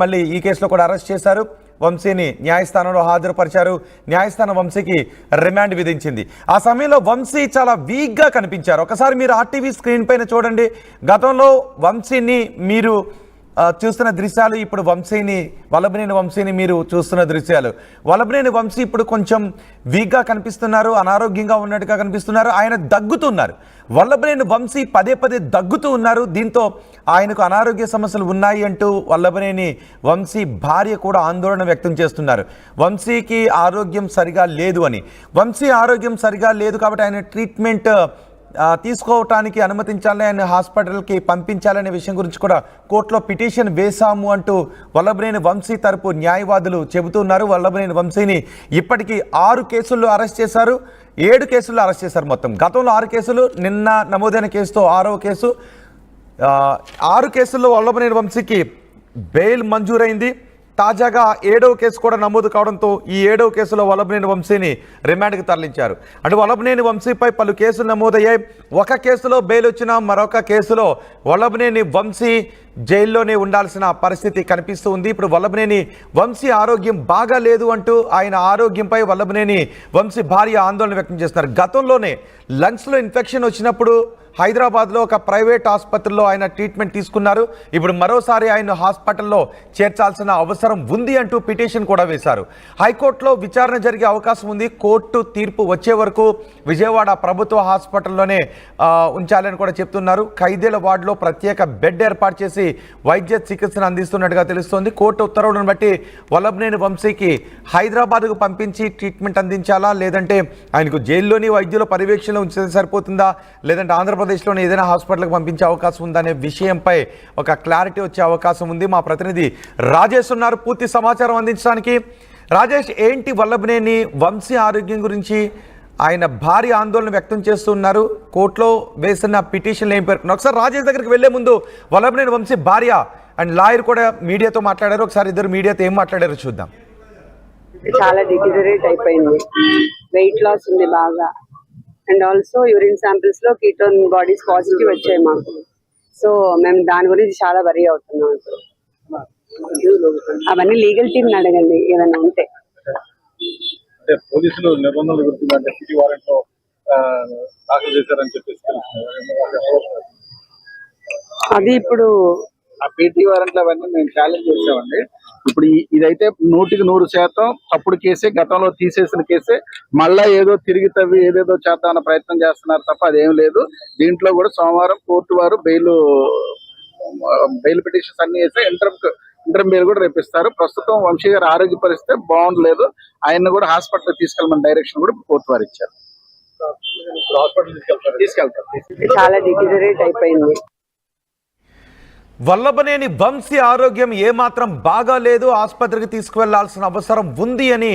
మళ్ళీ ఈ కేసులో కూడా అరెస్ట్ చేశారు. వంశీని న్యాయస్థానంలో హాజరుపరిచారు. న్యాయస్థానం వంశీకి రిమాండ్ విధించింది. ఆ సమయంలో వంశీ చాలా వీక్గా కనిపించారు. ఒకసారి మీరు ఆర్టీవీ స్క్రీన్ పైన చూడండి. గతంలో వంశీని మీరు చూస్తున్న దృశ్యాలు, ఇప్పుడు వల్లభనేని వంశీని మీరు చూస్తున్న దృశ్యాలు. వల్లభనేని వంశీ ఇప్పుడు కొంచెం వీక్గా కనిపిస్తున్నారు, అనారోగ్యంగా ఉన్నట్టుగా కనిపిస్తున్నారు. ఆయన దగ్గుతున్నారు. వల్లభనేని వంశీ పదే పదే దగ్గుతూ ఉన్నారు. దీంతో ఆయనకు అనారోగ్య సమస్యలు ఉన్నాయి అంటూ వల్లభనేని వంశీ భార్య కూడా ఆందోళన వ్యక్తం చేస్తున్నారు. వంశీకి ఆరోగ్యం సరిగా లేదు అని. వంశీ ఆరోగ్యం సరిగా లేదు కాబట్టి ఆయన ట్రీట్మెంట్ తీసుకోవటానికి అనుమతించాలని, ఆయన హాస్పిటల్కి పంపించాలనే విషయం గురించి కూడా కోర్టులో పిటిషన్ వేశాము అంటూ వల్లభనేని వంశీ తరపు న్యాయవాదులు చెబుతున్నారు. వల్లభనేని వంశీని ఇప్పటికీ 6 కేసుల్లో అరెస్ట్ చేశారు. 7 కేసుల్లో అరెస్ట్ చేశారు. మొత్తం గతంలో 6 కేసులు, నిన్న నమోదైన కేసుతో 6వ కేసు. 6 కేసుల్లో వల్లభనేని వంశీకి బెయిల్ మంజూరైంది. తాజాగా 7వ కేసు కూడా నమోదు కావడంతో ఈ 7వ కేసులో వల్లభనేని వంశీని రిమాండ్కి తరలించారు. అంటే వల్లభనేని వంశీపై పలు కేసులు నమోదయ్యాయి. ఒక కేసులో బెయిల్ వచ్చినా మరొక కేసులో వల్లభనేని వంశీ జైల్లోనే ఉండాల్సిన పరిస్థితి కనిపిస్తూ ఉంది. ఇప్పుడు వల్లభనేని వంశీ ఆరోగ్యం బాగా లేదు అంటూ ఆయన ఆరోగ్యంపై వల్లభనేని వంశీ భార్య ఆందోళన వ్యక్తం చేస్తున్నారు. గతంలోనే లంగ్స్లో ఇన్ఫెక్షన్ వచ్చినప్పుడు హైదరాబాద్లో ఒక ప్రైవేట్ ఆసుపత్రిలో ఆయన ట్రీట్మెంట్ తీసుకున్నారు. ఇప్పుడు మరోసారి ఆయన హాస్పిటల్లో చేర్చాల్సిన అవసరం ఉంది అంటూ పిటిషన్ కూడా వేశారు. హైకోర్టులో విచారణ జరిగే అవకాశం ఉంది. కోర్టు తీర్పు వచ్చే వరకు విజయవాడ ప్రభుత్వ హాస్పిటల్లోనే ఉంచాలని కూడా చెప్తున్నారు. ఖైదీల వార్డులో ప్రత్యేక బెడ్ ఏర్పాటు చేసి వైద్య చికిత్సను అందిస్తున్నట్టుగా తెలుస్తోంది. కోర్టు ఉత్తర్వులను బట్టి వల్లభనేని వంశీకి హైదరాబాద్కు పంపించి ట్రీట్మెంట్ అందించాలా, లేదంటే ఆయనకు జైల్లోని వైద్యుల పర్యవేక్షణలో ఉంచితే సరిపోతుందా, లేదంటే ఆంధ్రప్రదేశ్లోని ఏదైనా హాస్పిటల్కి పంపించే అవకాశం ఉందా అనే విషయంపై ఒక క్లారిటీ వచ్చే అవకాశం ఉంది. మా ప్రతినిధి రాజేష్ ఉన్నారు పూర్తి సమాచారం అందించడానికి. రాజేష్, ఏంటి వల్లభనేని వంశీ ఆరోగ్యం గురించి ఆయన భార్య ఆందోళన వ్యక్తం చేస్తున్నారు? కోర్టులో వేసిన పిటిషన్లు ఏం పేర్కొన్నారు? ఒకసారి రాజేష్ దగ్గరికి వెళ్లే ముందు వల్లభనేని వంశీ భార్య అండ్ లాయర్ కూడా మీడియాతో మాట్లాడారు. ఒకసారి ఇద్దరు మీడియాతో ఏం మాట్లాడారో చూద్దాం. చాలా డిటీరియరేట్ అయిపోయింది, వెయిట్ లాస్ ఉంది బాగా, అండ్ ఆల్సో యూరిన్ శాంపిల్స్ లో కీటోన్ బాడీస్ పాజిటివ్ వచ్చాయి మాకు. సో మేము దాని గురించి చాలా వరీ అవుతున్నాం. ఇప్పుడు అవన్నీ లీగల్ టీమ్ అడగండి ఏదైనా ఉంటే. పోలీసులు నిబంధనలు గుర్తుందంటే సిటీ వారెంట్ లో దాఖలు చేశారని చెప్పేసి అది ఇప్పుడు ఆ పీటీ వారెంట్లు అవన్నీ మేము ఛాలెంజ్ చేసామండి. ఇప్పుడు ఇదైతే 100% తప్పుడు కేసే, గతంలో తీసేసిన కేసే. మళ్ళా ఏదో తిరిగి తవ్వి ఏదేదో చేద్దామన్న ప్రయత్నం చేస్తున్నారు తప్ప అదేం లేదు. దీంట్లో కూడా సోమవారం కోర్టు వారు బెయిల్ పిటిషన్స్ అన్ని వేస్తే ఇంటర్మ్ బెయిల్ కూడా రేపిస్తారు. ప్రస్తుతం వంశీ గారి ఆరోగ్య పరిస్థితి బాగుండలేదు. ఆయన కూడా హాస్పిటల్ తీసుకెళ్ళమని డైరెక్షన్ కూడా కోర్టు వారు ఇచ్చారు. తీసుకెళ్తారు. చాలా డిటీరియరేట్ అయిపోయింది. వల్లభనేని వంశీ ఆరోగ్యం ఏమాత్రం బాగాలేదు, ఆసుపత్రికి తీసుకువెళ్లాల్సిన అవసరం ఉంది అని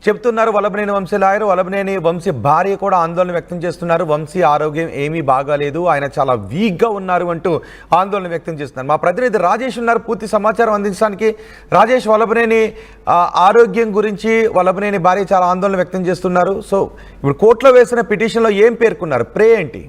చెప్తున్నారు వల్లభనేని వంశీ లాయర్. వల్లభనేని వంశీ భార్య కూడా ఆందోళన వ్యక్తం చేస్తున్నారు. వంశీ ఆరోగ్యం ఏమీ బాగాలేదు, ఆయన చాలా వీక్గా ఉన్నారు అంటూ ఆందోళన వ్యక్తం చేస్తున్నారు. మా ప్రతినిధి రాజేష్ ఉన్నారు పూర్తి సమాచారం అందించడానికి. రాజేష్, వల్లభనేని ఆరోగ్యం గురించి వల్లభనేని భార్య చాలా ఆందోళన వ్యక్తం చేస్తున్నారు. సో ఇప్పుడు కోర్టులో వేసిన పిటిషన్లో ఏం పేర్కొన్నారు? ప్రే ఏంటి?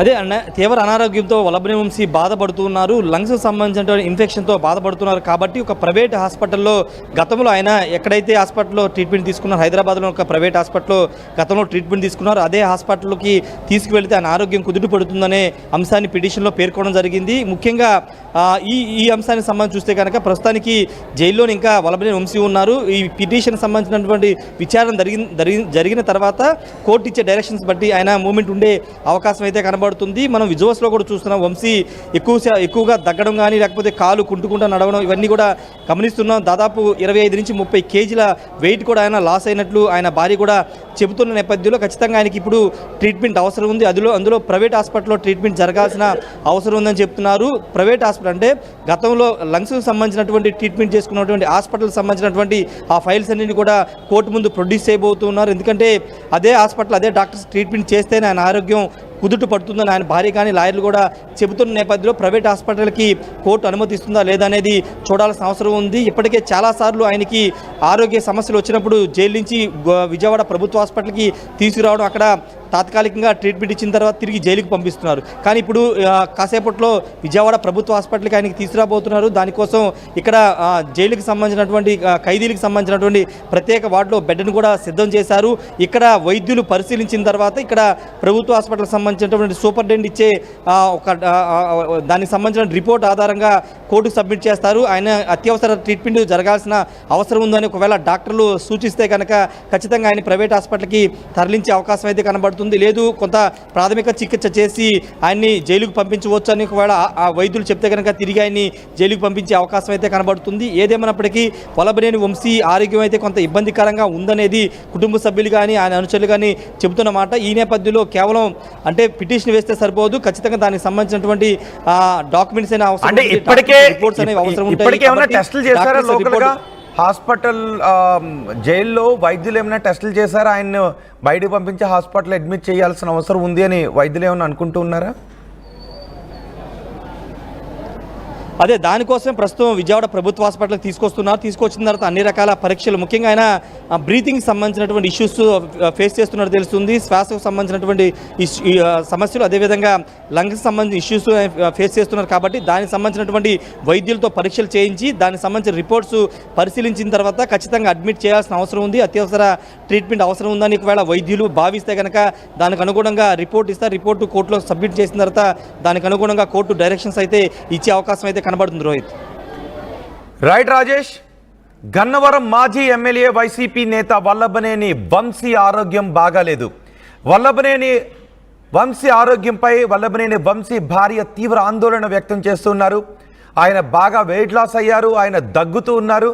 అదే అన్న, తీవ్ర అనారోగ్యంతో వల్లభనేని వంశీ బాధపడుతున్నారు. లంగ్స్కి సంబంధించిన ఇన్ఫెక్షన్తో బాధపడుతున్నారు. కాబట్టి ఒక ప్రైవేట్ హాస్పిటల్లో గతంలో ఆయన ఎక్కడైతే హాస్పిటల్లో ట్రీట్మెంట్ తీసుకున్నారు, హైదరాబాద్లో ఒక ప్రైవేట్ హాస్పిటల్లో గతంలో ట్రీట్మెంట్ తీసుకున్నారు. అదే హాస్పిటల్కి తీసుకువెళితే ఆయన ఆరోగ్యం కుదుటపడుతుందనే అంశాన్ని పిటిషన్లో పేర్కొనడం జరిగింది. ముఖ్యంగా ఈ అంశానికి సంబంధించి చూస్తే కనుక ప్రస్తుతానికి జైల్లోని ఇంకా వల్లభనేని వంశీ ఉన్నారు. ఈ పిటిషన్ సంబంధించినటువంటి విచారణ జరిగిన తర్వాత కోర్టు ఇచ్చే డైరెక్షన్స్ బట్టి ఆయన మూమెంట్ ఉండే అవకాశం అయితే కనబడుతుంది. మనం విజువల్స్లో కూడా చూస్తున్నాం. వంశీ ఎక్కువగా దగ్గడం కానీ, లేకపోతే కాలు కుంటుకుంటూ నడవడం, ఇవన్నీ కూడా గమనిస్తున్నాం. దాదాపు 25 నుంచి 30 కేజీల వెయిట్ కూడా ఆయన లాస్ అయినట్లు ఆయన భార్య కూడా చెబుతున్న నేపథ్యంలో ఖచ్చితంగా ఆయనకి ఇప్పుడు ట్రీట్మెంట్ అవసరం ఉంది. అందులో ప్రైవేట్ హాస్పిటల్లో ట్రీట్మెంట్ జరగాల్సిన అవసరం ఉందని చెప్తున్నారు. ప్రైవేట్ హాస్పిటల్ అంటే గతంలో లంగ్స్కి సంబంధించినటువంటి ట్రీట్మెంట్ చేసుకున్నటువంటి హాస్పిటల్కి సంబంధించినటువంటి ఆ ఫైల్స్ అన్నింటినీ కూడా కోర్టు ముందు ప్రొడ్యూస్ చేయబోతున్నారు. ఎందుకంటే అదే హాస్పిటల్, అదే డాక్టర్స్ ట్రీట్మెంట్ చేస్తేనే ఆయన ఆరోగ్యం కుదుట పడుతుందని ఆయన భార్య కానీ లాయర్లు కూడా చెబుతున్న నేపథ్యంలో ప్రైవేట్ హాస్పిటల్కి కోర్టు అనుమతిస్తుందా లేదా అనేది చూడాల్సిన అవసరం ఉంది. ఇప్పటికే చాలాసార్లు ఆయనకి ఆరోగ్య సమస్యలు వచ్చినప్పుడు జైలు నుంచి విజయవాడ ప్రభుత్వ హాస్పిటల్కి తీసుకురావడం, అక్కడ తాత్కాలికంగా ట్రీట్మెంట్ ఇచ్చిన తర్వాత తిరిగి జైలుకి పంపిస్తున్నారు. కానీ ఇప్పుడు కాసేపట్లో విజయవాడ ప్రభుత్వ హాస్పిటల్కి ఆయనకి తీసుకురాబోతున్నారు. దానికోసం ఇక్కడ జైలుకి సంబంధించినటువంటి ఖైదీలకు సంబంధించినటువంటి ప్రత్యేక వార్డులో బెడ్ను కూడా సిద్ధం చేశారు. ఇక్కడ వైద్యులు పరిశీలించిన తర్వాత ఇక్కడ ప్రభుత్వ హాస్పిటల్కి సంబంధించినటువంటి సూపరింటెండెంట్ ఇచ్చే దానికి సంబంధించిన రిపోర్ట్ ఆధారంగా కోర్టుకు సబ్మిట్ చేస్తారు. ఆయన అత్యవసర ట్రీట్మెంట్ జరగాల్సిన అవసరం ఉందని ఒకవేళ డాక్టర్లు సూచిస్తే కనుక ఖచ్చితంగా ఆయన ప్రైవేట్ హాస్పిటల్కి తరలించే అవకాశం అయితే కనబడుతుంది. లేదు కొంత ప్రాథమిక చికిత్స చేసి ఆయన్ని జైలుకు పంపించవచ్చు అని ఒకవేళ ఆ వైద్యులు చెప్తే కనుక తిరిగి ఆయన్ని జైలుకు పంపించే అవకాశం అయితే కనబడుతుంది. ఏదేమైనప్పటికీ వల్లభనేని వంశీ ఆరోగ్యం అయితే కొంత ఇబ్బందికరంగా ఉందనేది కుటుంబ సభ్యులు కానీ ఆయన అనుచరులు కానీ చెబుతున్నమాట. ఈ నేపథ్యంలో కేవలం అంటే పిటిషన్ వేస్తే సరిపోదు, ఖచ్చితంగా దానికి సంబంధించినటువంటి డాక్యుమెంట్స్ అయినా అవసరం, అంటే ఇప్పటికే రిపోర్ట్స్ అనేవి అవసరం ఇప్పటికే ఏమైనా ఉంటాయి. టెస్టులు చేశారా లోకల్గా హాస్పిటల్ జైల్లో వైద్యులు ఏమైనా టెస్టులు చేశారా? ఆయన్ని బయటకు పంపించి హాస్పిటల్ అడ్మిట్ చేయాల్సిన అవసరం ఉంది అని వైద్యులు ఏమైనా అనుకుంటూ ఉన్నారా? అదే దానికోసమే ప్రస్తుతం విజయవాడ ప్రభుత్వ హాస్పిటల్కి తీసుకొచ్చిన తర్వాత అన్ని రకాల పరీక్షలు, ముఖ్యంగా ఆయన బ్రీతింగ్ సంబంధించినటువంటి ఇష్యూస్ ఫేస్ చేస్తున్నట్టు తెలుస్తుంది. శ్వాసకు సంబంధించినటువంటి సమస్యలు, అదేవిధంగా లంగ్స్ సంబంధించిన ఇష్యూస్ ఫేస్ చేస్తున్నారు. కాబట్టి దానికి సంబంధించినటువంటి వైద్యులతో పరీక్షలు చేయించి దానికి సంబంధించిన రిపోర్ట్స్ పరిశీలించిన తర్వాత ఖచ్చితంగా అడ్మిట్ చేయాల్సిన అవసరం ఉంది, అత్యవసర ట్రీట్మెంట్ అవసరం ఉందని ఒకవేళ వైద్యులు భావిస్తే కనుక దానికి అనుగుణంగా రిపోర్ట్ ఇస్తారు. రిపోర్టు కోర్టులో సబ్మిట్ చేసిన తర్వాత దానికి అనుగుణంగా కోర్టు డైరెక్షన్స్ అయితే ఇచ్చే అవకాశం అయితే కనబడుతుంది. రోహిత్. రైట్ రాజేష్, గన్నవరం మాజీ ఎమ్మెల్యే వైసీపీ నేత వల్లభనేని వంశీ ఆరోగ్యం బాగాలేదు. వల్లభనేని వంశీ ఆరోగ్యంపై వల్లభనేని వంశీ భార్య తీవ్ర ఆందోళన వ్యక్తం చేస్తున్నారు. ఆయన బాగా వెయిట్ లాస్ అయ్యారు, ఆయన దగ్గుతూ ఉన్నారు.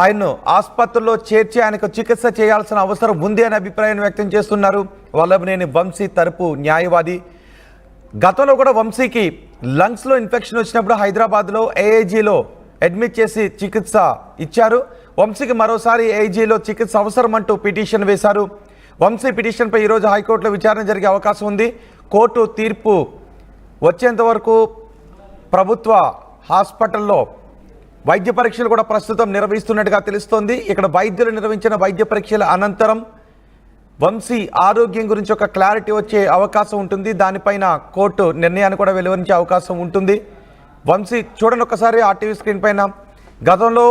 ఆయన్ను ఆసుపత్రిలో చేర్చి ఆయనకు చికిత్స చేయాల్సిన అవసరం ఉంది అనే అభిప్రాయం వ్యక్తం చేస్తున్నారు వల్లభనేని వంశీ తరపు న్యాయవాది. గతంలో కూడా వంశీకి లంగ్స్లో ఇన్ఫెక్షన్ వచ్చినప్పుడు హైదరాబాద్లో ఏఐజీలో అడ్మిట్ చేసి చికిత్స ఇచ్చారు. వంశీకి మరోసారి ఏఐజీలో చికిత్స అవసరం అంటూ పిటిషన్ వేశారు. వంశీ పిటిషన్పై ఈరోజు హైకోర్టులో విచారణ జరిగే అవకాశం ఉంది. కోర్టు తీర్పు వచ్చేంత వరకు ప్రభుత్వ హాస్పిటల్లో వైద్య పరీక్షలు కూడా ప్రస్తుతం నిర్వహిస్తున్నట్టుగా తెలుస్తోంది. ఇక్కడ వైద్యులు నిర్వహించిన వైద్య పరీక్షల అనంతరం వంశీ ఆరోగ్యం గురించి ఒక క్లారిటీ వచ్చే అవకాశం ఉంటుంది. దానిపైన కోర్టు నిర్ణయాన్ని కూడా వెలువరించే అవకాశం ఉంటుంది. వంశీ చూడండి ఒకసారి ఆర్టీవీ స్క్రీన్ పైన, గతంలో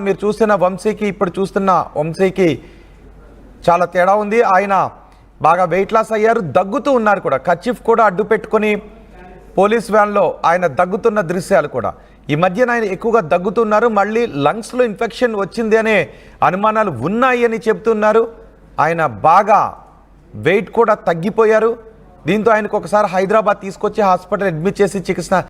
మీరు చూసిన వంశీకి ఇప్పుడు చూస్తున్న వంశీకి చాలా తేడా ఉంది. ఆయన బాగా వెయిట్ లాస్ అయ్యారు, దగ్గుతూ ఉన్నారు కూడా. కర్చీఫ్ కూడా అడ్డు పెట్టుకొని పోలీస్ వ్యాన్లో ఆయన దగ్గుతున్న దృశ్యాలు కూడా. ఈ మధ్యన ఆయన ఎక్కువగా దగ్గుతున్నారు. మళ్ళీ లంగ్స్లో ఇన్ఫెక్షన్ వచ్చింది అనే అనుమానాలు ఉన్నాయి అని చెప్తున్నారు. ఆయన బాగా వెయిట్ కూడా తగ్గిపోయారు. దీంతో ఆయనకు ఒకసారి హైదరాబాద్ తీసుకొచ్చి హాస్పిటల్ అడ్మిట్ చేసి చికిత్స